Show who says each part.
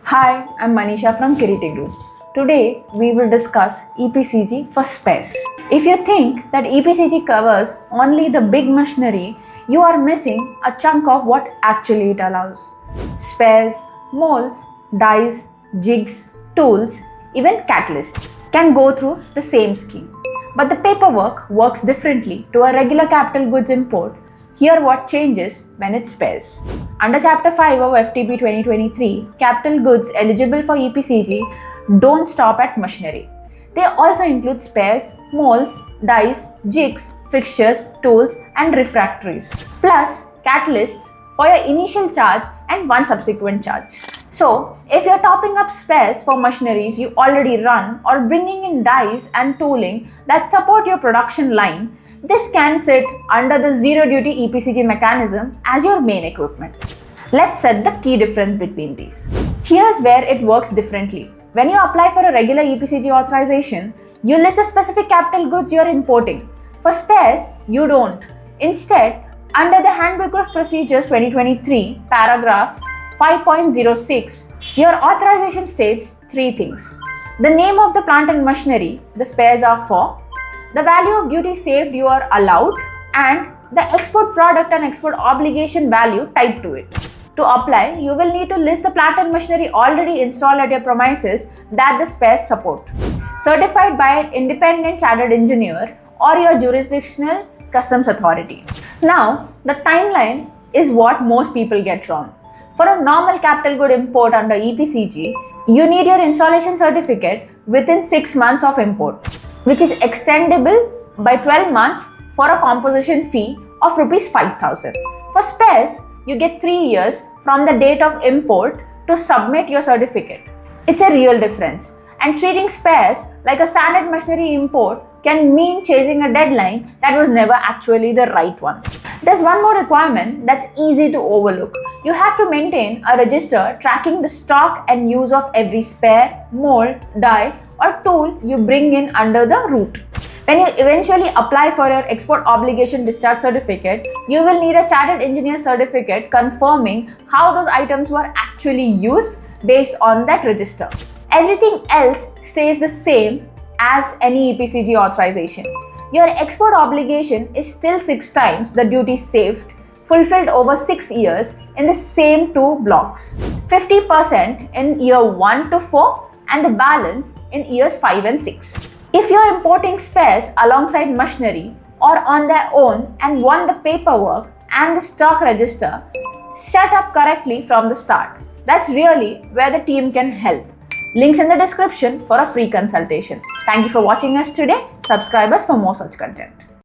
Speaker 1: Hi, I'm Manisha from Kireeti Group. Today we will discuss EPCG for spares. If you think that EPCG covers only the big machinery, you are missing a chunk of what actually it allows. Spares, molds, dies, jigs, tools, even catalysts can go through the same scheme. But the paperwork works differently to a regular capital goods import. Hear what changes when it spares. Under Chapter 5 of FTP 2023, capital goods eligible for EPCG don't stop at machinery. They also include spares, molds, dies, jigs, fixtures, tools, and refractories, plus catalysts for your initial charge and one subsequent charge. So, if you're topping up spares for machineries you already run or bringing in dies and tooling that support your production line, this can sit under the zero duty EPCG mechanism as your main equipment. Let's set the key difference between these. Here's where it works differently. When you apply for a regular EPCG authorization, you list the specific capital goods you're importing. For spares, you don't. Instead, under the Handbook of Procedures 2023, paragraph 5.06, your authorization states three things: the name of the plant and machinery the spares are for, the value of duty saved you are allowed, and the export product and export obligation value tied to it. To apply, you will need to list the plant and machinery already installed at your premises that the spares support, certified by an independent chartered engineer or your jurisdictional customs authority. Now, the timeline is what most people get wrong. For a normal capital good import under EPCG, you need your installation certificate within 6 months of import, which is extendable by 12 months for a composition fee of Rs 5,000. For spares, you get 3 years from the date of import to submit your certificate. It's a real difference, and treating spares like a standard machinery import can mean chasing a deadline that was never actually the right one. There's one more requirement that's easy to overlook. You have to maintain a register tracking the stock and use of every spare, mold, die, or tool you bring in under the route. When you eventually apply for your export obligation discharge certificate, you will need a chartered engineer certificate confirming how those items were actually used based on that register. Everything else stays the same as any EPCG authorization. Your export obligation is still 6 times the duty saved, fulfilled over 6 years in the same 2 blocks. 50% in year 1 to 4 and the balance in years 5 and 6. If you're importing spares alongside machinery or on their own and want the paperwork and the stock register set up correctly from the start, that's really where the team can help. Links in the description for a free consultation. Thank you for watching us today. Subscribe us for more such content.